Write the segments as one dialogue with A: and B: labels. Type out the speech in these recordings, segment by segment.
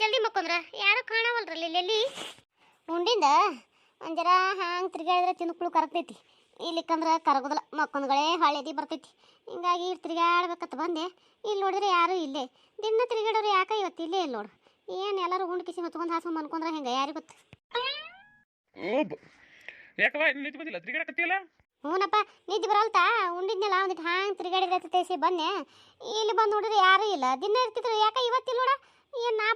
A: ಜಲ್ದಿ ಮಕ್ಕೊಂದ್ರ ಯಾರು ಕಾಣವಲ್ರಲ್ಲ ಇಲ್ಲಿ ಉಂಡಿಂದ ಒಂದು ಜರ ಹಾಂಗೆ ತಿರ್ಗಾಡಿದ್ರೆ ತಿನ್ನುಕ್ಳು ಕರಗ್ತೈತಿ ಇಲ್ಲಿಕ್ಕಂದ್ರೆ ಕರಗೋದಿಲ್ಲ ಮಕ್ಕೊಂದ್ಗಳೇ ಹಳೇದಿ ಬರ್ತೈತಿ ಹಿಂಗಾಗಿ ತಿರ್ಗಾಡ್ಬೇಕಂತ ಬಂದೆ ಇಲ್ಲಿ ನೋಡಿದ್ರೆ ಯಾರೂ ಇಲ್ಲೇ ದಿನ ತಿರ್ಗಾಡೋರು ಯಾಕೆ ಇವತ್ತು ಇಲ್ಲೇ ಇಲ್ಲ ನೋಡು ಏನು ಎಲ್ಲರೂ ಉಂಡು ಕಿಸಿ ಹೊತ್ಕೊಂಡು ಹಾಸ್ಕೊಂಡು ಅನ್ಕೊಂಡ್ರೆ ಹೆಂಗೆ ಯಾರಿಗೆ ಗೊತ್ತು
B: ಯಾಕವ ನಿಂತು ಬಂದಿಲ್ಲ ತಿರ್ಗಾಡಕತ್ತಿಯಲ್ಲ
A: ಹ್ಞೂನಪ್ಪ ನಿದ್ದೆ ಬರಲ್ತಾ ಉಂಡಿದ್ನಲ್ಲ ಒಂದಿಟ್ಟು ಹಾಂಗೆ ತಿರ್ಗಾಡಿದ್ರೆ ತೇಸಿ ಬಂದೆ ಇಲ್ಲಿ ಬಂದು ನೋಡಿದ್ರೆ ಯಾರೂ ಇಲ್ಲ ದಿನ ಇರ್ತಿದ್ರು ಯಾಕೆ ಇವತ್ತಿಲ್ಲ ನೋಡ ಏನು ನಾ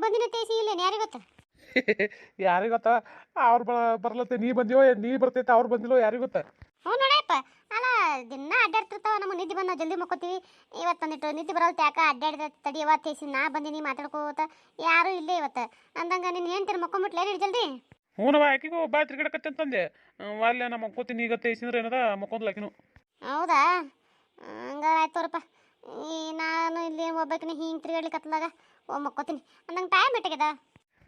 A: ಬಂದಿನ ತೇಸಿ ಇಲ್ಲೇನು ಯಾರಿಗೆ ಗೊತ್ತ
B: ಯಾರಿಗೆ ಗೊತ್ತ ಅವ್ರು ಬರ್ಲತ್ತೆ ನೀ ಬಂದಿವೋ ನೀ ಬರ್ತೈತೆ ಅವ್ರು ಬಂದಿಲ್ಲೋ ಯಾರಿಗೆ ಗೊತ್ತ
A: ಹ್ಞೂ ನೋಡಪ್ಪ ಅಲ್ಲ ದಿನ ಅಡ್ಡಾಡ್ತಿರ್ತಾವ ನಮಗೆ ನಿದ್ದೆ ಬಂದು ಜಲ್ದಿ ಮಕ್ಕೋತೀವಿ ಇವತ್ತೊಂದಿಟ್ಟು ನಿದ್ದೆ ಬರಲ್ತ ಯಾಕೆ ಅಡ್ಡಾಡಿದ ತಡಿಯವ ತೇಸಿ ನಾ ಬಂದೀನಿ ಮಾತಾಡ್ಕೋತ ಯಾರೂ ಇಲ್ಲೇ ಇವತ್ತು ಅಂದಂಗೆ ನೀನು ಹೇಳ್ತೀರಿ ಮಕ್ಕೊಂಬಿಟ್ಲೇರಿ ಜಲ್ದಿ
B: ಹ್ಞೂನವ ಆಕಿಗೂ ಬಾ ತಿರ್ಗಾಡಕತ್ತೆ ಅಂತಂದೆ ಅಲ್ಲೇ ನಾ ಮಕ್ಕೋತೀನಿ ಈಗ ತೇಸಿಂದ್ರೆ ಏನದ ಮಕ್ಕೊಂದ್ಲ ಆಕಿನು
A: ಹೌದಾ ಹಂಗಾರೆ ಆಯ್ತು ತೋರಪ್ಪ ನಾನು ಇಲ್ಲಿ ಒಬ್ಬಾಕಿನ ಹಿಂಗೆ ತಿರ್ಗಾಡ್ಲಿಕ್ಕತ್ತಲಾಗ ಮಕ್ಕೋತೀನಿ ಅಂದಂಗೆ ಟೈಮ್ ಎಟ್ಟಾಗ್ಯದ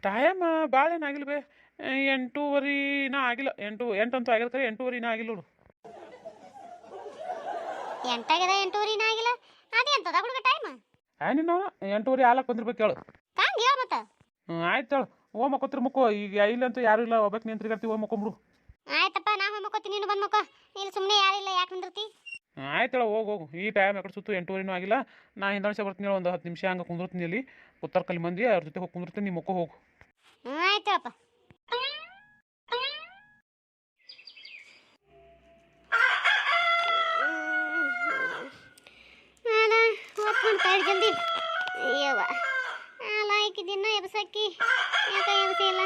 B: ಟೈಮ್ ಭಾಳ ಏನಾಗಿಲ್ಲ ಬೇ 8:30 ಆಗಿಲ್ಲ 8 ಅಂತೂ ಆಗಿಲ್ಲ ಕರೆ 8:30 ಆಗಿಲ್ಲ ನೋಡು
A: ಎಂಟಾಗ್ಯದ 8:30 ಆಗಿಲ್ಲ ಅದೇ ಅಂತದ ಹುಡುಗ ಟೈಮ್
B: ನಿನ್ನ 8:30 ಆಲಕ್ಕೆ ಬಂದಿರ್ಬೇಕು ಹೇಳು
A: ಹಂಗೆ ಹೇಳ ಮತ್ತೆ
B: ಆಯ್ತು ಹೇಳು ಮಕ್ಕೋತಿರ್ ಮಕ್ಕೋ ಈಗ ಇಲ್ಲಂತೂ ಯಾರು ಇಲ್ಲ ಒಬ್ಬಕ್ಕೆ ನೀನು ತಿರ್ಗಾಡ್ತೀವಿ ಮಕ್ಕೊಂಬಿಡು
A: ಆಯ್ತಪ್ಪ ನಾ ಮಕ್ಕೋತೀನಿ ನೀನು ಬಂದು ಮಕ್ಕೋ ಇಲ್ಲಿ ಸುಮ್ಮನೆ ಯಾರಿಲ್ಲ ಯಾಕೆ ನಿಂದಿರ್ತಿ
B: ಆಯ್ತು ಹೇಳು ಹೋಗು ಈ ಟೈಮ್ ಯಾಕಡೆ ಸುತ್ತು 8:30 ಆಗಿಲ್ಲ ನಾ ಹಿಂದಣಿಸ ಬರ್ತೀನಿ ಒಂದು 10 ನಿಮಿಷ ಹಂಗೆ ಕುಂದಿರ್ತೀನಿ ಅಲ್ಲಿ ಉತ್ತರಕಲ್ಲಿ ಮಂದಿ ಅವ್ರ ಜೊತೆ ಹೋಗಿ ಕುಂದಿರ್ತೀನಿ ನೀ ಮಕ್ಕೋ ಹೋಗು
A: ಆಯ್ತಪ್ಪ ಜಲ್ದಿ ಅಯ್ಯವ್ವ ಅಲ್ಲ ದಿನ ಎಬ್ಸಕ್ಕಿ ಯಾಕೆ ಎಬ್ಸಿ ಇಲ್ಲ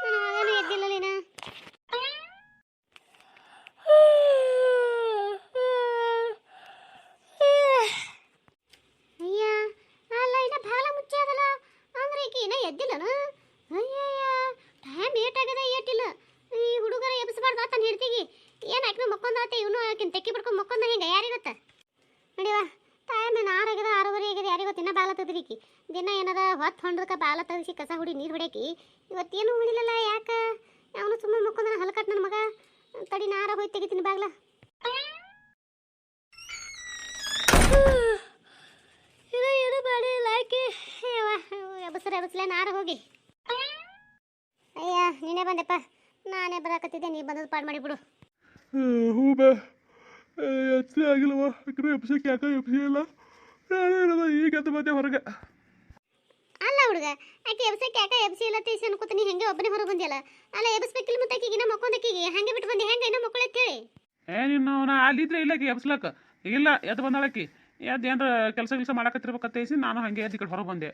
A: ನನ್ನ ಮಗನೂ ಎದ್ದಿಲ್ಲ ನೀನು ಅಯ್ಯ ಅಲ್ಲ ಇನ್ನ ಭಾಳ ಮುಚ್ಚೆ ಅದಲ್ಲ ಅಂದ್ರೆ ಈಕಿ ಇನ್ನ ಎದ್ದಿಲ್ಲನು ಅಯ್ಯಯ್ಯ ಟೈಮ್ ಏಟಾಗದ ಏಟಿಲ್ಲ ಈ ಹುಡುಗರ ಎಬ್ಸಬಾರ್ದು ಆತನ ಹಿಡ್ತಿಗಿ ಏನು ಆಕಿನ ಮಕ್ಕೊಂದಾತ ಇವನು ಆಕಿನ ತೆಕ್ಕಿ ಬಿಡ್ಕೊಂಡು ಮಕ್ಕೊಂದ ಹೆಂಗೆ ಯಾರಿಗೆ ಗೊತ್ತ ನೋಡಿವ ಟೈಮ್ ಏನು 6 ಆಗ್ಯದ 6:30 ಆಗ್ಯದ ಯಾರಿಗೆ ಗೊತ್ತಿನ್ನ ಬಾಲ ತೆಗ್ದಿರಿಕಿ ದಿನ ಏನದ ಹೊತ್ತು ಹೊಂಡ್ರಕ್ಕೆ ಬಾಲ ತೆಗಿಸಿ ಕಸ ಹುಡಿ ನೀರು ಹೊಡ್ಯಾಕಿ ಇವತ್ತೇನು ಹೊಡಿಲಲ್ಲ ಯಾಕೆ ಅವನು ಸುಮ್ಮನೆ ಮಕ್ಕೊಂದ ಹಲ್ಕಟ್ ನನ್ನ ಮಗ ತಡಿ ನಾರ ಹೋಗಿ ತೆಗಿತೀನಿ ಬಾಗ್ಲ ಏನು ಬಾಡಿ ಲಾಕಿ ಎಬಸ್ಲೆ ನಾರ ಹೋಗಿ ಅಯ್ಯ ನೀನೇ ಬಂದೆಪ್ಪ ನಾನೇ ಬರಾಕತ್ತಿದ್ದೆ ನೀ ಬಂದದ್ದು ಪಾಡು ಮಾಡಿಬಿಡು
B: ಹ್ಞೂ ಬಾ ಎಚ್ಚರಿ ಆಗಿಲ್ಲವ ಯಾಕಂದ್ರೆ ಎಬ್ಸಕ್ಕೆ ಯಾಕೆ ಎಬ್ಸಿ ಇಲ್ಲ ಈಗ ಅಂತ ಬಂದೆ ಹೊರಗೆ
A: ಅಲ್ಲ ಹುಡುಗ ಆಕೆ ಎಬ್ಸಕ್ಕೆ ಯಾಕೆ ಎಬ್ಸಿ ಇಲ್ಲ ತೀಸಿ ಅನ್ಕೋತ ನೀ ಹೆಂಗೆ ಒಬ್ಬನೇ ಹೊರಗೆ ಬಂದಿಯಲ್ಲ ಅಲ್ಲ ಎಬ್ಸ್ಬೇಕಿಲ್ಲ ಮತ್ತೆ ಆಕಿಗಿನ ಮಕ್ಕೊಂದಕ್ಕಿಗೆ ಹಂಗೆ ಬಿಟ್ಟು ಬಂದೆ ಹೆಂಗೆ ಇನ್ನೂ ಮಕ್ಕಳತ್ತೇಳಿ
B: ನೀನು ನಾ ಅಲ್ಲಿದ್ರೆ ಇಲ್ಲ ಆಕಿ ಎಬ್ಸ್ಲಕ್ಕ ಇಲ್ಲ ಎದ್ದು ಬಂದಾಳಕಿ ಎದ್ದು ಏನಾರ ಕೆಲಸ ಮಾಡಕತ್ತಿರ್ಬೇಕತ್ತೇಸಿ ನಾನು ಹಂಗೆ ಎದ್ದು ಈ ಕಡೆ ಹೊರಗೆ ಬಂದೆ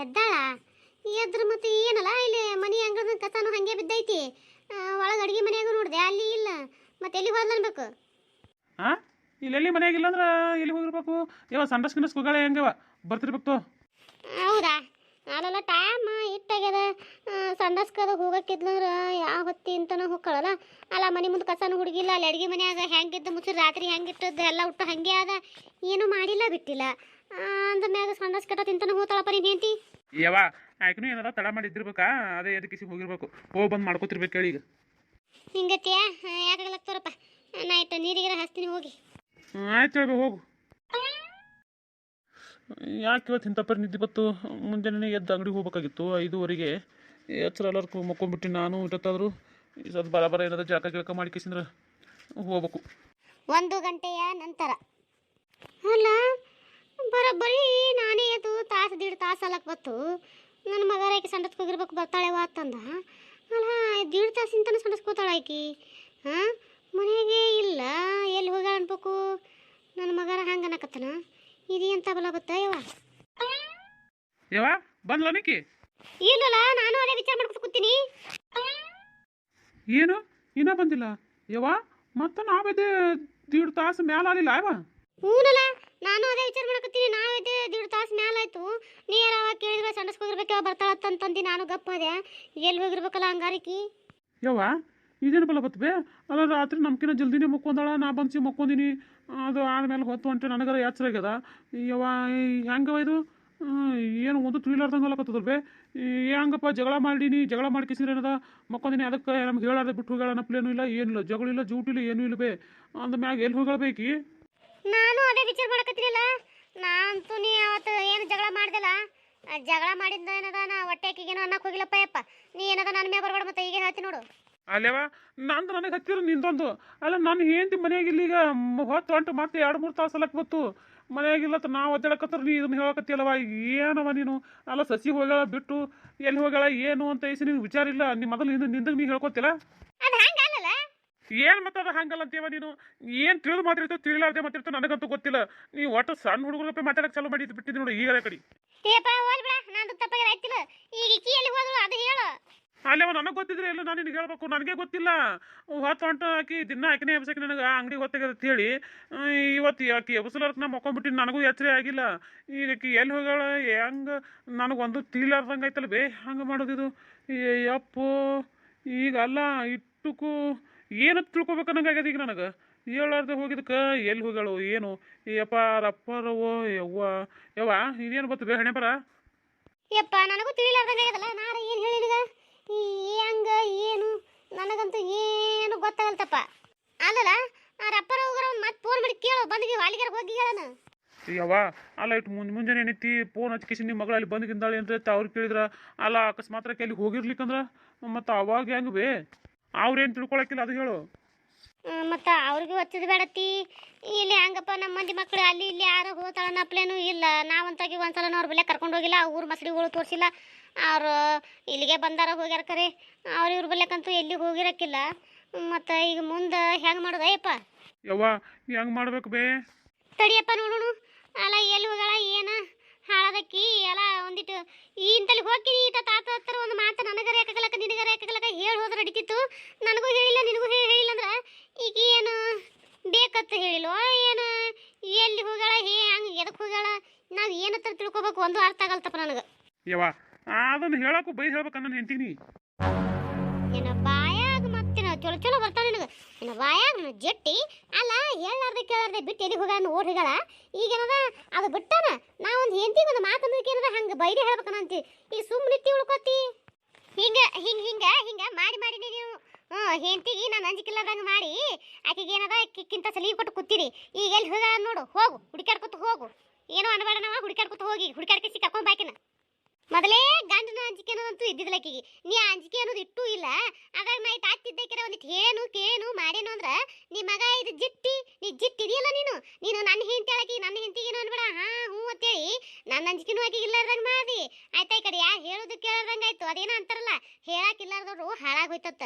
A: ಎದ್ದಾಳ ಎದ್ರ ಮತ್ತೆ ಏನಲ್ಲ ಇಲ್ಲಿ ಮನೆ ಅಂಗಳದ ಕಸಾನು ಹಂಗೆ ಬಿದ್ದೈತಿ ಒಳಗೆ ಅಡುಗೆ ಮನೆಯಾಗ ನೋಡಿದೆ ಅಲ್ಲಿ ಇಲ್ಲ ಮತ್ತೆ ಎಲ್ಲಿ ಹೋದ್ಲ ಅನ್ಬೇಕು
B: ಹಾಂ ಇಲ್ಲೆಲ್ಲಿ ಮನೆಯಾಗಿಲ್ಲ ಅಂದ್ರೆ ಎಲ್ಲಿ ಹೋಗಿರ್ಬೇಕು ಇವಾಗ ಸಂಡಸ್ ಗಿಂಡಸ್ ಹೋಗಾಳೆ ಹೆಂಗವ ಬರ್ತಿರ್ಬೇಕು
A: ಹೌದಾ ಅಲ್ಲೆಲ್ಲ ಟೈಮ್ ಇಟ್ಟಾಗ್ಯದ ಸಂಡಸ್ಕದ ಹೋಗಕ್ಕಿದ್ಲಂದ್ರೆ ಯಾವ ಹೊತ್ತಿ ಅಂತನೂ ಹೋಗ್ಕೊಳ್ಳಲ್ಲ ಅಲ್ಲ ಮನೆ ಮುಂದೆ ಕಸನೂ ಹುಡುಗಿಲ್ಲ ಅಲ್ಲಿ ಅಡುಗೆ ಮನೆಯಾಗ ಹೆಂಗಿದ್ದು ಮುಚ್ಚಿ ರಾತ್ರಿ ಹೆಂಗಿಟ್ಟದ್ದು ಎಲ್ಲ ಉಟ್ಟು ಹಂಗೆ ಅದ ಏನೂ ಮಾಡಿಲ್ಲ ಬಿಟ್ಟಿಲ್ಲ ಅಂದ ಮ್ಯಾಗ ಸಂಡಸ್ ಕಟ್ಟ ತಿಂತಾನು ಹೋಗ್ತಾಳಪ್ಪ ನೀನು ಹೆಂತಿ
B: ಯಾವ ಆಯ್ಕನು ಏನಾರ ತಡ ಮಾಡಿದ್ದಿರ್ಬೇಕಾ ಅದೇ ಎದಕ್ಕಿಸಿ ಹೋಗಿರ್ಬೇಕು ಹೋಗಿ ಬಂದು ಮಾಡ್ಕೋತಿರ್ಬೇಕು ಹೇಳಿ ಈಗ
A: ಹಿಂಗತಿಯಾ ಯಾಕಾಗಲತ್ತೋರಪ್ಪ ನೈಟ್ ನೀರಿಗೆಲ್ಲ ಹಚ್ತೀನಿ ಹೋಗಿ
B: ಆಯ್ತು ಹೇಳ್ಬೇಕು ಹೋಗು ಯಾಕೆ ಇವತ್ತು ಇಂಥ ಪರಿ ನಿದ್ದೆ ಬತ್ತು ಮುಂಜಾನೆ ಎದ್ದು ಅಂಗಡಿಗೆ ಹೋಗ್ಬೇಕಾಗಿತ್ತು 5:30ಗೆ ಎಚ್ಚರ ಎಲ್ಲರೂ ಮಕ್ಕೊಂಡ್ಬಿಟ್ಟು ನಾನು ಇಟ್ಟತ್ತಾದ್ರು ಈ ಸದ್ ಬರ ಏನಾದ್ರು ಜಳಕ ಮಾಡಿ ಕಿಸಿಂದ್ರೆ ಹೋಗ್ಬೇಕು
A: 1 ಗಂಟೆಯ ನಂತರ ಅಲ್ಲ ಬರೋಬ್ಬರಿ ನಾನೇ ಎದ್ದು ತಾಸು 1.5 ತಾಸು ಅಲ್ಲಕ್ಕೆ ಬತ್ತು ನನ್ನ ಮಗರಾಕಿ ಸಂಡಸ್ಗೆ ಹೋಗಿರ್ಬೇಕು ಬರ್ತಾಳೆವ ಅಂತಂದ ಅಲ್ಲ 1.5 ತಾಸಿಂತನೂ ಸಂಡಸ್ಕೋತಾಳೆ ಆಕಿ ಹಾಂ ಮನೆಗೆ ಇಲ್ಲ ಎಲ್ಲಿ ಹೋಗ್ಯಾಳ ಅನ್ಬೇಕು ನನ್ನ ಮಗರ ಹಂಗೆ ಅನ್ನಕತ್ತನ ಇದು ಎಂತ ಬಲ ಗೊತ್ತಾ
B: ಯವ್ವ ಬಂದ್ಲ ನಿಕ್ಕಿ
A: ಇಲ್ಲಲ್ಲ ನಾನು ಅದೇ ವಿಚಾರ ಮಾಡ್ಕೊಂಡು ಕೂತೀನಿ
B: ಏನು ಇನ್ನೂ ಬಂದಿಲ್ಲ ಯವ್ವ ಮತ್ತೆ ನಾವೇ 1.5 ತಾಸು ಮ್ಯಾಲ ಆಗಿಲ್ಲ ಅವ
A: ಹೂನಲ್ಲ ನಾನು ಅದೇ ವಿಚಾರ ಮಾಡಕತ್ತೀನಿ ನಾವಿದ್ದೆ 1.5 ತಾಸು ಮ್ಯಾಲಾಯ್ತು ನೀ ಯಾರವ ಕೇಳಿದ್ರೆ ಸಂಡಸ್ಗೆ ಹೋಗಿರ್ಬೇಕು ಬರ್ತಾಳತ್ತಂತಂದು ನಾನು ಗಪ್ಪ ಅದೇ ಎಲ್ಲಿ ಹೋಗಿರ್ಬೇಕಲ್ಲ ಹಂಗಾರಿಕಿ
B: ಯವ್ವ ಇದೇನು ಬಲ ಬತ್ತಬೇ ಅಲ್ಲ ರಾತ್ರಿ ನಮ್ಕಿನ ಜಲ್ದಿನೇ ಮಕ್ಕೊಂದಾಳ ನಾ ಬಂದು ಮಕ್ಕೊಂದಿನಿ ಅದು ಆದ್ಮೇಲೆ ಹೊತ್ತು ಹೊಂಟೆ ನನಗರ ಎಚ್ಚರ ಆಗ್ಯದ ಯವ್ವ ಹೆಂಗವ ಇದು ಏನು ಒಂದು ತಿಳಿಲಾರ್ದಂಗೆ ಹೊಲಕತ್ತದಲ್ ಬೇ ಹೆಂಗಪ್ಪ ಜಗಳ ಮಾಡ್ಕಿಸಿದ್ರೆ ಏನದ ಮಕ್ಕೊಂದಿನಿ ಅದಕ್ಕೆ ನಮ್ಗೆ ಹೇಳಾರ್ದೆ ಬಿಟ್ಟು ಹೋಗ್ಯಾಳ ನಪ್ಲೇನೂ ಇಲ್ಲ ಏನಿಲ್ಲ ಜಗಳಿಲ್ಲ ಜೂಟಿಲ್ಲ ಏನೂ ಇಲ್ಲ ಬೇ ಅಂದ ಮ್ಯಾಗ ಎಲ್ಲಿ ಹೋಗ್ಯಾಳಬೇಕಿ
A: ನಾನು ಅದೇ ವಿಚಾರ ಮಾಡಕತ್ತೀನಿಲ್ಲ ನಾನಂತೂ ನೀ ಅವತ್ತು ಏನು ಜಗಳ ಮಾಡ್ದಲ್ಲ ಜಗಳ ಮಾಡಿದ್ದ ಏನದ ನಾ ಹೊಟ್ಟೆ ಆಕಿಗೇನು ಅನ್ನಕ್ಕೆ ಹೋಗಿಲ್ಲಪ್ಪ ಯಪ್ಪ. ನೀ ಏನದ ನನ್ನ ಮೇಲೆ ಬರಬೇಡ ಮತ್ತೆ ಈಗ ಹೇಳ್ತೀನಿ ನೋಡು.
B: ಅಲ್ಲೇವ ನಂದು ನನಗೆ ಹತ್ತಿರ ನಿಂದೊಂದು ಅಲ್ಲ ನಾನು ಹೆಂಡತಿ ಮನೆಯಾಗಿಲ್ಲ ಈಗ ಹೊತ್ತು ಹೊಂಟು ಮತ್ತೆ 2-3 ತಾಸು ಸಲಕ್ಕೆ ಬತ್ತು ಮನೆಯಾಗಿಲ್ಲ ನಾವು ಒದ್ದಾಡಕತ್ತಾರ ನೀ ಇದನ್ನ ಹೇಳಕತ್ತಿಲ್ಲವ ಏನವ ನೀನು ಅಲ್ಲ ಸಸಿ ಹೋಗ್ಯಾಳ ಬಿಟ್ಟು ಎಲ್ಲಿ ಹೋಗ್ಯಾಳ ಏನು ಅಂತ ಐಸಿ ನಿನ್ಗೆ ವಿಚಾರ ಇಲ್ಲ ನಿಮ್ಮ ಮೊದಲು ನಿಂದಾಗ ನೀ ಹೇಳ್ಕೊತಿಲ್ಲ
A: ಅದು ಹಂಗಲ್ಲ.
B: ಏನು ಮತ್ತೆ ಅದು ಹಂಗಲ್ಲ ಅಂತೀವ ನೀನು ಏನು ತಿಳಿದು ಮಾತಾಡ್ತೇವೆ ತಿಳಿಲಾರ್ದೆ ಮಾತಾಡ್ತೇವೆ ನನಗಂತೂ ಗೊತ್ತಿಲ್ಲ ನೀವು ಒಟ್ಟು ಸಣ್ಣ ಹುಡುಗರ ಮಾತಾಡಕ್ಕೆ ಚಾಲು ಮಾಡಿ ಬಿಟ್ಟಿದ್ದು ನೋಡಿ ಈಗ ಕಡೆ
A: ಏಪ್ಪ ಹೋಲ್ ಬಿಡ, ನಂದು ತಪ್ಪಾಗಿ ಆಯ್ತಿಲ್ಲ. ಈಗ ಈಕಿ ಎಲ್ಲಿ ಹೋದ್ರು ಅದು ಹೇಳು.
B: ಅಲ್ಲವ ನನಗೆ ಗೊತ್ತಿದ್ರೆ ಇಲ್ಲ ನಾನು ನಿನಗೆ ಹೇಳ್ಬೇಕು ನನಗೆ ಗೊತ್ತಿಲ್ಲ ಹೊತ್ತು ಹೊಂಟು ಹಾಕಿ ದಿನ ಆಕಿನೇ ಎಬ್ಸಕ್ಕೆ ನನಗೆ ಅಂಗಡಿ ಹೊತ್ತಾಗ್ಯದ ಅಂತ ಹೇಳಿ ಇವತ್ತು ಆಕಿ ಎಬ್ಸಲಾರ್ಕ ನಾ ಮಕ್ಕೊಂಡ್ಬಿಟ್ಟಿನಿ ನನಗೂ ಎಚ್ಚರ ಆಗಿಲ್ಲ ಈಗ ಆಕಿ ಎಲ್ಲಿ ಹೋಗ್ಯಾಳ ಹೆಂಗೆ ನನಗೊಂದು ತಿಳಿಲಾರ್ದಂಗೆ ಆಯ್ತಲ್ಲ ಬೇ ಹಂಗೆ ಮಾಡೋದಿದು ಯಪ್ಪೋ ಈಗ ಅಲ್ಲ ಇಟ್ಟುಕು ಏನು ತಿಳ್ಕೊಬೇಕು ಅನ್ನಂಗಾಗ್ಯದ ಈಗ ನನಗೆ ಹೇಳಾರ್ದೆ ಹೋಗಿದ್ದಕ್ಕೆ ಎಲ್ಲಿ ಹೋಗ್ಯಾಳು ಏನು ಯಪ್ಪ ರಪ್ಪರವೋ ಯವ್ವ ಇದೇನು ಗೊತ್ತು ಬೇ ಹಣೆ ಬರ
A: ಯಪ್ಪ ನನಗೂ ತಿಳಿಲಾರ್ದಂಗೆ ಆಗ್ಯದಲ್ಲ. ನಾನು ಏನು ಹೇಳಿ ನಿನಗ ಹೆಂಗ ಏನು ನನಗಂತೂ ಏನು ಗೊತ್ತಾಗಲ್ತಪ್ಪ. ಅಲ್ಲಲ್ಲ ಆ ರಪ್ಪರ ಹೋಗೋರ ಒಂದು ಮತ್ತೆ ಫೋನ್ ಮಾಡಿ ಕೇಳು ಬಂದಿಗೆ ವಾಲಿಗಾರ ಹೋಗಿ ಹೇಳಣ.
B: ಯವ್ವ ಅಲ್ಲ ಇಟ್ಟು ಮುಂಜಾನೆ ಏನೈತಿ ಫೋನ್ ಹಚ್ಕೇಸಿ ನಿಮ್ಮ ಮಗಳು ಅಲ್ಲಿ ಬಂದಿದ್ದಾಳೆ ಅಂತ ಅವ್ರು ಕೇಳಿದ್ರ ಅಲ್ಲ ಅಕಸ್ಮಾತ್ ಅಲ್ಲಿ ಹೋಗಿರ್ಲಿಕ್ಕಂದ್ರ ಮತ್ತು ಅವಾಗ ಹೆಂಗೆ ಬೇ ಅವ್ರೇನು ತಿಳ್ಕೊಳಕಿಲ್ಲ ಅದು ಹೇಳು.
A: ಮತ್ತು ಅವ್ರಿಗೂ ಹಚ್ಚಿದ ಬೇಡತ್ತಿ ಇಲ್ಲಿ ಹಂಗಪ್ಪ ನಮ್ಮ ಮಂದಿ ಮಕ್ಕಳು ಅಲ್ಲಿ ಇಲ್ಲಿ ಯಾರು ಹೋಗ್ತಾಳ ನಪ್ಲೇನು ಇಲ್ಲ. ನಾವಂತಾಗಿ ಒಂದ್ಸಲ ಅವ್ರ ಬೆಲೆ ಕರ್ಕೊಂಡು ಹೋಗಿಲ್ಲ, ಊರು ಮಸಡಿಗಳು ತೋರಿಸಿಲ್ಲ. ಅವರು ಇಲ್ಲಿಗೆ ಬಂದಾರ ಹೋಗ್ಯಾರ ಕರೆ ಅವ್ರು ಇವ್ರ ಬೆಲೆಕಂತೂ ಎಲ್ಲಿ ಹೋಗಿರಕ್ಕಿಲ್ಲ. ಮತ್ತು ಈಗ ಮುಂದೆ ಹೆಂಗೆ ಮಾಡೋದು ಅಯ್ಯಪ್ಪ?
B: ಯವ್ವ ಹೆಂಗೆ ಮಾಡ್ಬೇಕು ಬೇ
A: ತಡಿಯಪ್ಪ ನೋಡೋಣ. ಅಲ್ಲ ಎಲ್ಲಿ ಹೋಗಳ ಏನು ಹಾಳದಕ್ಕಿ ಅಲ್ಲ ಒಂದಿಟ್ಟು ಇಂತಲ್ಲಿ ಹೋಗಿ ತಾತ ಹತ್ರ ಒಂದು ಮಾತು ನನಗರ ಯಾಕಾಗಲಕ್ಕ ನಿನಗರ ಯಾಕಾಗಲಕ್ಕ ಹೇಳಿ ಹೋದ್ರೆ ನಡೀತಿತ್ತು. ನನಗೂ ಹೇಳಿಲ್ಲ ನಿನಗೂ ಹೇಳಿಲ್ಲ ಅಂದ್ರೆ ಈಗ ಏನು ಬೇಕತ್ತ ಹೇಳಿಲ್ವ ಏನು ಎಲ್ಲಿ ಹೋಗಳ ಹಂಗೆ ಎದಕ್ಕೆ ಹೋಗಳ ನಾವು ಏನತ್ರ ತಿಳ್ಕೊಬೇಕು ಒಂದು ಅರ್ಥ ಆಗಲ್ತಪ್ಪ ನನಗೆ.
B: ಯವ್ವ ಅದನ್ನು ಹೇಳಕ್ಕೂ ಬೈ ಹೇಳ್ಬೇಕು ನನ್ನ ಹೆಂಡ್ತೀನಿ
A: ಏನ ಬಾಯಾಗ ಮತ್ತಿನ ಚಲೋ ಚಲೋ ಬರ್ತಾವ ನಿನಗೆ ಏನ ಬಾಯಾಗ ಜಟ್ಟಿ ಅಲ್ಲ ಹೇಳಾರ್ದೆ ಕೇಳಾರ್ದೆ ಬಿಟ್ಟು ಎಲ್ಲಿ ಹೋಗ ಓಡ್ ಹೋಗಳ. ಈಗೇನದ ಅದು ಬಿಟ್ಟಾನ ನಾವೊಂದು ಹೆಂಡತಿಗೆ ಒಂದು ಮಾತಂದ್ರೆ ಏನದ ಹಂಗೆ ಬೈರಿ ಹೇಳ್ಬೇಕಂತಿ ಈಗ ಸುಮ್ಮನೆ ತಿಳ್ಕೊತಿ ಹಿಂಗೆ ಹಿಂಗೆ ಹಿಂಗೆ ಹಿಂಗೆ ಮಾಡಿ ಮಾಡಿ ನೀವು ಹೆಂಡತಿಗೆ ನಾನು ಅಂಜಿಕಿಲ್ಲದಂಗೆ ಮಾಡಿ ಆಕೆಗೆ ಏನದ ಕಿಕ್ಕಿಂತ ಸಲಿಗೆ ಕೊಟ್ಟು ಕೂತೀರಿ. ಈಗ ಎಲ್ಲಿ ಹೋಗ ನೋಡು ಹೋಗು ಹುಡುಕಾಡ್ಕೊತ ಹೋಗು. ಏನೋ ಅನ್ಬೇಡ ನಾವು ಹುಡುಕಾಡ್ಕೊತ ಹೋಗಿ ಹುಡುಕಾಡ್ಕಿ ಕರ್ಕೊಂಡು ಬಾಕಿನ ಮೊದಲೇ ಗಂಡನ ಅಂಜಿಕೆ ಅನ್ನೋದಂತೂ ಇದ್ದಿದ್ದಿಲ್ಲ ಆಕಿಗೆ. ನೀ ಅಂಜಿಕೆ ಅನ್ನೋದು ಇಟ್ಟೂ ಇಲ್ಲ. ಅದಾಗ ನಾ ಇಟ್ಟು ಆಗ್ತಿದ್ದಕ್ಕಿರ ಒಂದಿಟ್ಟು ಹೇಳೇನು ಕೇಳೇನು ಮಾಡೇನು ಅಂದ್ರೆ ನೀ ಮಗ ಇದು ಜಿಟ್ಟಿ ನೀ ಜಿಟ್ಟಿದೆಯಲ್ಲ ನೀನು ನನ್ನ ಹೆಂಡತಿ ಹೇಳಕಿ ನನ್ನ ಹೆಂಡತಿಗೇನು ಅನ್ಬೇಡ ಹ್ಞೂ ಅಂತೇಳಿ ನನ್ನ ಅಂಜಿಕೆನೂ ಆಕಿಗೆ ಇಲ್ಲಾರ್ದಂಗೆ ಮಾಡಿ ಆಯ್ತಾ. ಈ ಕಡೆ ಯಾರು ಹೇಳೋದು ಕೇಳಾರ್ದಂಗೆ ಆಯ್ತು. ಅದೇನೋ ಅಂತಾರಲ್ಲ ಹೇಳಾಕಿಲ್ಲಾರ್ದವ್ರು ಹಾಳಾಗೋಯ್ತತ್ತ.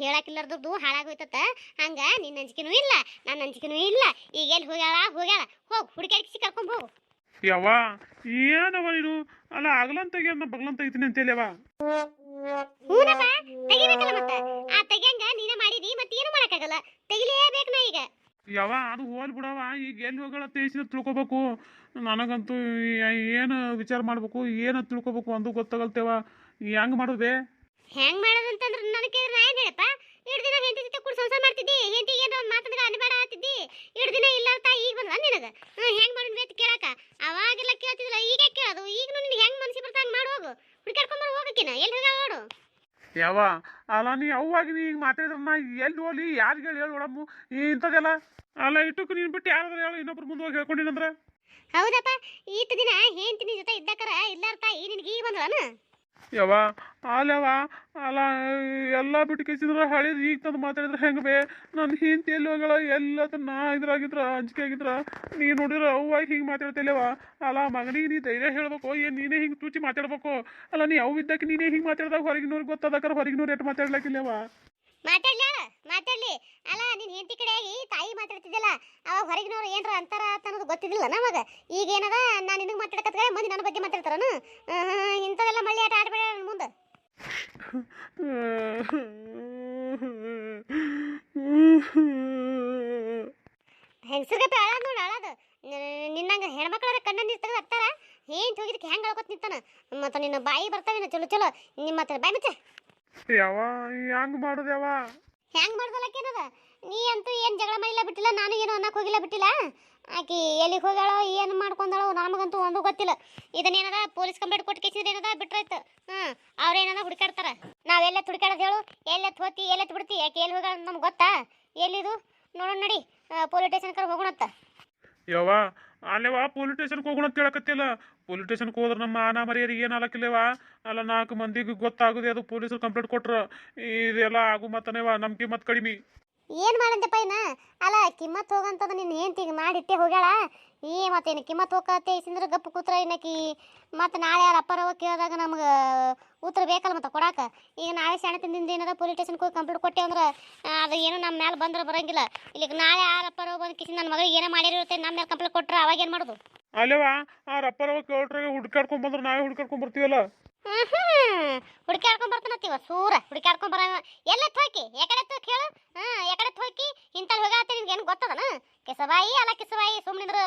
A: ಹೇಳಾಕಿಲ್ಲಾರ್ದವ್ರದ್ದು ಹಾಳಾಗೋಯ್ತತ್ತ. ಹಂಗೆ ನಿನ್ನ ಅಂಜಿಕೆನೂ ಇಲ್ಲ ನನ್ನ ಅಂಜಿಕೆನೂ ಇಲ್ಲ. ಈಗ ಎಲ್ಲಿ ಹೋಗ್ಯಾಳ ಹೋಗು ಹುಡುಕಾಡಿಸಿ ಕರ್ಕೊಂಡು ಹೋಗು.
B: ಯವ್ವ ಏನವ ನೀನು ಅಲ್ಲ ಆಗ್ಲಂತಾಗಿ ಅನ್ನ ಬಗ್ಲಂತ ತೆಗಿತೀನಿ ಅಂತೇಳಿಯವ.
A: ಹೂನಪ್ಪ ತೆಗಿಬೇಕಲ್ಲ ಮತ್ತೆ ಆ ತೆಗಿಯಂಗ ನೀನೇ ಮಾಡಿದಿ ಮತ್ತೆ ಏನು ಮಾಡಕ್ಕಾಗಲ್ಲ ತೆಗಿಲೇಬೇಕು ನಾ ಈಗ.
B: ಯವ್ವ ಅದು ಹೋಲ್ ಬಿಡವ ಈಗ ಎಲ್ಲಿ ಹೋಗಳ ತೇಸಿನ ತಿಳ್ಕೊಬೇಕು. ನನಗಂತೂ ಏನು ವಿಚಾರ ಮಾಡ್ಬೇಕು ಏನು ತಿಳ್ಕೊಬೇಕು ಒಂದು ಗೊತ್ತಾಗಲ್ತೇವ ಹೆಂಗೆ ಮಾಡೋದೇ
A: ಹೆಂಗ್ ಮಾಡೋದಂತಂದ್ರೆ ನನಗೆ ನಾ ಏನು ಹೇಳಪ್ಪ ಎರಡು ದಿನ ಹೆಂಡತಿ ಜೊತೆ ಕೂಡ ಸಂಸಾರ ಮಾಡ್ತಿದ್ದಿ ಹೆಂಡತಿಗೆ ಏನೋ ಮಾತಂದ್ರೆ ಅನ್ಬೇಡ ಆಗ್ತಿದ್ದಿ ಎರಡು ದಿನ ಇಲ್ಲ ಅಂತ ಈಗ ಬಂದ ನಿನಗೆ ಹೆಂಗ್ ಮಾಡೋಣ ಬೇಕು ಕೇಳಕ ಅವಾಗೆಲ್ಲ ಕೇಳ್ತಿದ್ದಿಲ್ಲ ಈಗ ಕೇಳೋದು ಈಗ ನಿನಗೆ ಹೆಂಗ್ ಮನಸ್ಸಿಗೆ ಬರ್ತಾ ಹಂಗೆ ಮಾಡೋಗು ಹುಡುಕಾಡ್ಕೊಂಬರು ಹೋಗಕ್ಕಿನ ಎಲ್ಲಿ ಹೋಗ ನೋಡು.
B: ಯವ್ವ ಅಲ್ಲ ನೀ ಅವಾಗಿ ನೀ ಈಗ ಮಾತಾಡಿದ್ರ ನಾ ಎಲ್ಲಿ ಹೋಗ್ಲಿ ಯಾರಿಗೆ ಹೇಳಿ ನೋಡಮ್ಮ ಇಂಥದ್ದೆಲ್ಲ ಅಲ್ಲ ಇಟ್ಟಕ್ಕೆ ನೀನು ಬಿಟ್ಟು ಯಾರಾದ್ರೂ ಹೇಳು ಇನ್ನೊಬ್ರು ಮುಂದೆ ಹೋಗಿ ಹೇಳ್ಕೊಂಡಿನಂದ್ರೆ.
A: ಹೌದಪ್ಪ ಇಷ್ಟು ದಿನ ಹೆಂಡತಿ ಜೊತೆ ಇದ್ದಕ್ಕರ ಇಲ್ಲಾರ್ತಾ ಈ ನಿನಗೆ ಈಗ ಬಂದಳನ.
B: ಯವ್ವ ಅಲ್ಲವ ಅಲ್ಲ ಎಲ್ಲ ಬಿಟ್ಟು ಕೇಸಿದ್ರೆ ಹಳೇದು ಈಗ ತಂದು ಮಾತಾಡಿದ್ರೆ ಹೆಂಗೆ ಬೇ ನನ್ನ ಹಿಂತಿ ಎಲ್ಲಿ ಹೋಗಳ ಎಲ್ಲ ನಾ ಇದ್ರಾಗಿದ್ರ ಅಂಜಿಕೆ ಆಗಿದ್ರ ನೀ ನೋಡಿದ್ರೆ ಅವ್ವಾಗಿ ಹಿಂಗೆ ಮಾತಾಡ್ತಿಲ್ಲವ. ಅಲ್ಲ ಮಗನಿಗೆ ನೀ ಧೈರ್ಯ ಹೇಳ್ಬೇಕು ಏನು ನೀನೇ ಹಿಂಗೆ ತೂಚಿ ಮಾತಾಡ್ಬೇಕು. ಅಲ್ಲ ನೀ ಅವು ಇದ್ದಕ್ಕೆ ನೀನೇ ಹಿಂಗೆ ಮಾತಾಡ್ದಾಗ ಹೊರಗಿನವ್ರಿಗೆ ಗೊತ್ತಾದಕ್ಕಾರ ಹೊರಗಿನವ್ರು ಎಟ್ಟು ಮಾತಾಡ್ಲಿಕ್ಕಿಲ್ಲವ.
A: ಮಾತಾಡ್ಲಿ ಅಲ್ಲ ನಿನ್ ಹೆಂಡತಿ ಕಡೆಯಾಗಿ ತಾಯಿ ಮಾತಾಡ್ತಿದ್ದಲ್ಲ ಅವಾಗ ಹೊರಗಿನವ್ರು ಏನ್ರ ಅಂತಾರ ಅನ್ನೋದು ಗೊತ್ತಿದ್ದಿಲ್ಲ ನಮಗ. ಈಗ ಏನದ ನಾನು ನಿನಗೆ ಮಾತಾಡಕತ್ಗ ಮಂದಿ ನನ್ನ ಬಗ್ಗೆ ಮಾತಾಡ್ತಾರನು ಇಂಥದೆಲ್ಲ ಮಳ್ಳಿ ಆಟ ಆಡ್ಬೇಡ ಮುಂದೆ. ಹೆಂಗಸರ್ಗಪ್ಪಿ ಅಳದ್ ನೋಡಿ ಅಳದು ನಿನ್ನಂಗ ಹೆಣ್ಮಕ್ಳಾರ ಕಣ್ಣ ನೀರು ತೆಗೆದು ಹತ್ತಾರ ಏನ್ ಹೋಗಿದ್ದಕ್ಕೆ ಹೆಂಗೆ ಅಳ್ಕೊತ ನಿಂತಾನ ಮತ್ತು ನಿನ್ನ ಬಾಯಿ ಬರ್ತಾವೇನ ಚಲೋ ಚಲೋ ನಿಮ್ಮ ಹತ್ರ ಬಾಯಿ ಮತ್ತೆ
B: ಯಾವ ಹೆಂಗ್ ಮಾಡೋದು ಯಾವ
A: ಹೆಂಗ್ ಮಾಡ್ದಲಕ್ಕೇನದ ನೀ ಅಂತೂ ಏನು ಜಗಳ ಮಾಡಿಲ್ಲ ಬಿಟ್ಟಿಲ್ಲ ನಾನು ಏನು ಅನ್ನಕ್ಕೆ ಹೋಗಿಲ್ಲ ಬಿಟ್ಟಿಲ್ಲ. ಆಕಿ ಎಲ್ಲಿಗೆ ಹೋಗ್ಯಾಳೋ ಏನು ಮಾಡ್ಕೊಂಡಾಳೋ ನಮಗಂತೂ ಒಂದು ಗೊತ್ತಿಲ್ಲ. ಇದನ್ನೇನದ ಪೊಲೀಸ್ ಕಂಪ್ಲೇಂಟ್ ಕೊಟ್ಟು ಕೇಸಿದ್ರೆ ಏನದ ಬಿಟ್ರಾಯ್ತು. ಅವ್ರೇನದ ಹುಡುಕಾಡ್ತಾರ ನಾವೆಲ್ಲ ಹುಡುಕಾಡೋದು ಹೇಳು ಎಲ್ಲೆತ್ತು ಹೋತಿ ಎಲ್ಲೆತ್ತು ಬಿಡ್ತಿ ಯಾಕೆ ಎಲ್ಲಿ ಹೋಗ್ಯಾಳ ನಮ್ಗೆ ಗೊತ್ತಾ ಎಲ್ಲಿದು ನೋಡೋಣ ನಡಿ ಪೊಲೀಸ್ ಸ್ಟೇಷನ್ ಕರ್ ಹೋಗೋಣತ್ತ.
B: ಯವ್ವ ಅಲ್ಲೇವ ಪೊಲೀಸ್ ಸ್ಟೇಷನ್ಗೆ ಹೋಗೋಣ ಅಂತ ಹೇಳಕತ್ತಿಲ್ಲ. ಪೊಲೀಸ್ ಸ್ಟೇಷನ್ಗೆ ಹೋದ್ರೆ ನಮ್ಮ ಮಾನ ಮರ್ಯಾದೆ ಏನು ಆಲಕ್ಕಿಲ್ಲವ. ಅಲ್ಲ 4 ಮಂದಿಗೆ ಗೊತ್ತಾಗುದೆ ಅದು ಪೊಲೀಸರು ಕಂಪ್ಲೇಂಟ್ ಕೊಟ್ರ ಇದೆಲ್ಲ ಆಗು ಮತ್ತನೇವ ನಮ್ಗೆ ಮತ್ತೆ ಕಡಿಮೆ.
A: ಏನು ಮಾಡಂತೆಪ್ಪ ಇನ್ನ ಅಲ್ಲ ಕಿಮ್ಮತ್ ಹೋಗಂತದ ನಿನ್ನ ಹೆಂಡ್ತಿಗೆ ಮಾಡಿಟ್ಟೆ ಹೋಗ್ಯಾಳ ಮತ್ತೇನು ಕಿಮ್ಮತ್ ಹೋಗತ್ತೆ ಇಸಿಂದ್ರೆ ಗಪ್ಪು ಕೂತ್ರ ಇನ್ನಕಿ ಮತ್ತು ನಾಳೆ ಯಾರು ಅಪ್ಪರವ ಕೇಳಿದಾಗ ನಮ್ಗೆ ಉತ್ತರ ಬೇಕಲ್ಲ ಮತ್ತೆ ಕೊಡಾಕ. ಈಗ ನಾಳೆ ಶಾಣೆ ತಿಂದಿಂದ ಏನಾರ ಪೊಲೀಸ್ ಸ್ಟೇಷನ್ಗೆ ಹೋಗಿ ಕಂಪ್ಲೇಂಟ್ ಕೊಟ್ಟೆ ಅಂದ್ರೆ ಅದು ಏನು ನಮ್ಮ ಮೇಲೆ ಬಂದ್ರೆ ಬರೋಂಗಿಲ್ಲ. ಇಲ್ಲಿಗೆ ನಾಳೆ ಯಾರು ಅಪ್ಪರವ ಬಂದು ಕಿಸಿ ನನ್ನ ಮಗಳಿಗೆ ಏನೋ ಮಾಡಿರುತ್ತೆ ನಮ್ಮ ಮೇಲೆ ಕಂಪ್ಲೇಂಟ್ ಕೊಟ್ರೆ ಅವಾಗ ಏನು ಮಾಡೋದು?
B: ಅಲ್ಲೇವ ಆ ರಪ್ಪರವ ಕೇಳ್ರೆ ಹುಡ್ಕಾಡ್ಕೊಂಡ್ ಬಂದ್ರೆ ನಾವೇ ಹುಡ್ಕಾಡ್ಕೊಂಡ್ ಬರ್ತೀವಲ್ಲ.
A: ಹುಡುಕಾಡ್ಕೊಂಡ್ ಬರ್ತಾನತ್ತೀವ ಸೂರ ಹುಡುಕಾಡ್ಕೊಂಡ್ ಬರ ಎಲ್ಲ ಹೋಗಿ ಯಾಕಡೆ ಹೇಳು ಯಾಕಡೆ ಹೋಗಿ ಇಂತಲ್ಲಿ ಹೋಗಾತಿ ನಿನ್ಗೆ ಏನು ಗೊತ್ತದನ? ಕೆಸಬಾಯಿ ಅಲ್ಲ ಕಿಸಬಾಯಿ ಸುಮ್ಮನಿದ್ರು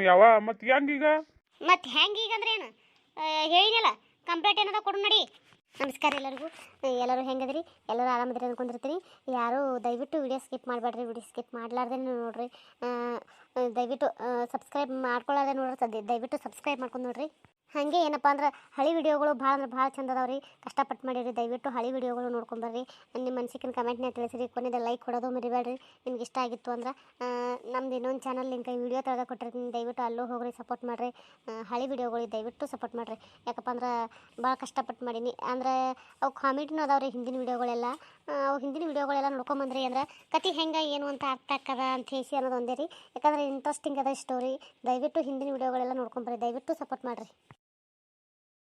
B: ಯಾವ ಮತ್ತೆ ಹೆಂಗೀಗ?
A: ಮತ್ತೆ ಹೆಂಗೀಗ ಅಂದ್ರೆ ಏನು ಹೇಳಿನಲ್ಲ ಕಂಪ್ಲೇಂಟ್ ಏನದ ಕೊಡು ನಡಿ. ನಮಸ್ಕಾರ ಎಲ್ಲರಿಗೂ. ಎಲ್ಲರೂ ಹೆಂಗದ್ರಿ? ಎಲ್ಲರೂ ಆರಾಮದ್ರಿ ಅನ್ಕೊಂಡಿರ್ತೀನಿ. ಯಾರು ದಯವಿಟ್ಟು ವಿಡಿಯೋ ಸ್ಕಿಪ್ ಮಾಡಬೇಡ್ರಿ. ವಿಡಿಯೋ ಸ್ಕಿಪ್ ಮಾಡ್ಲಾರ್ದೇ ನೋಡ್ರಿ. ದಯವಿಟ್ಟು ಸಬ್ಸ್ಕ್ರೈಬ್ ಮಾಡ್ಕೊಳ್ಳಾರ್ದೆ ನೋಡ್ರಿ. ದಯವಿಟ್ಟು ಸಬ್ಸ್ಕ್ರೈಬ್ ಮಾಡ್ಕೊಂಡು ನೋಡ್ರಿ. ಹಾಗೆ ಏನಪ್ಪ ಅಂದ್ರೆ ಹಳೆ ವಿಡಿಯೋಗಳು ಭಾಳ ಅಂದ್ರೆ ಭಾಳ ಚಂದ ಅದಾವ್ರಿ. ಕಷ್ಟಪಟ್ಟು ಮಾಡಿರಿ. ದಯವಿಟ್ಟು ಹಳೆ ವಿಡಿಯೋಗಳು ನೋಡ್ಕೊಂಬರ್ರಿ. ನಿಮ್ಮ ಮನಸ್ಸಿನ ಕಮೆಂಟ್ನ ತಿಳಿಸಿರಿ. ಕೊನೆಯಲ್ಲಿ ಲೈಕ್ ಕೊಡೋದು ಮರಿಬೇಡ್ರಿ. ನಿಮ್ಗೆ ಇಷ್ಟ ಆಗಿತ್ತು ಅಂದ್ರೆ ನಮ್ದು ಇನ್ನೊಂದು ಚಾನಲ್ ಲಿಂಕ್ ವಿಡಿಯೋ ತೆಗೆದು ಕೊಟ್ಟಿರ್ತೀನಿ. ದಯವಿಟ್ಟು ಅಲ್ಲೂ ಹೋಗ್ರಿ ಸಪೋರ್ಟ್ ಮಾಡಿರಿ. ಹಳೆ ವಿಡಿಯೋಗಳಿಗೆ ದಯವಿಟ್ಟು ಸಪೋರ್ಟ್ ಮಾಡಿರಿ. ಯಾಕಪ್ಪ ಅಂದ್ರೆ ಭಾಳ ಕಷ್ಟಪಟ್ಟು ಮಾಡೀನಿ ಅಂದ್ರೆ ಅವು ಕಾಮಿಡಿನೂ ಅದಾವ್ರಿ ಹಿಂದಿನ ವಿಡಿಯೋಗಳೆಲ್ಲ. ಅವು ಹಿಂದಿನ ವಿಡಿಯೋಗಳೆಲ್ಲ ನೋಡ್ಕೊಂಬಂದ್ರಿ ಅಂದ್ರೆ ಕತೆ ಹೆಂಗೆ ಏನು ಅಂತ ಅರ್ಥ ಆಗ್ತದ ಅಂತ ಹೇಸಿ ಅನ್ನೋದು ಒಂದೇ ರೀ. ಯಾಕಂದ್ರೆ ಇಂಟ್ರೆಸ್ಟಿಂಗ್ ಅದ ಸ್ಟೋರಿ. ದಯವಿಟ್ಟು ಹಿಂದಿನ ವಿಡಿಯೋಗಳೆಲ್ಲ ನೋಡ್ಕೊಂಬರ್ರಿ. ದಯವಿಟ್ಟು ಸಪೋರ್ಟ್ ಮಾಡಿರಿ.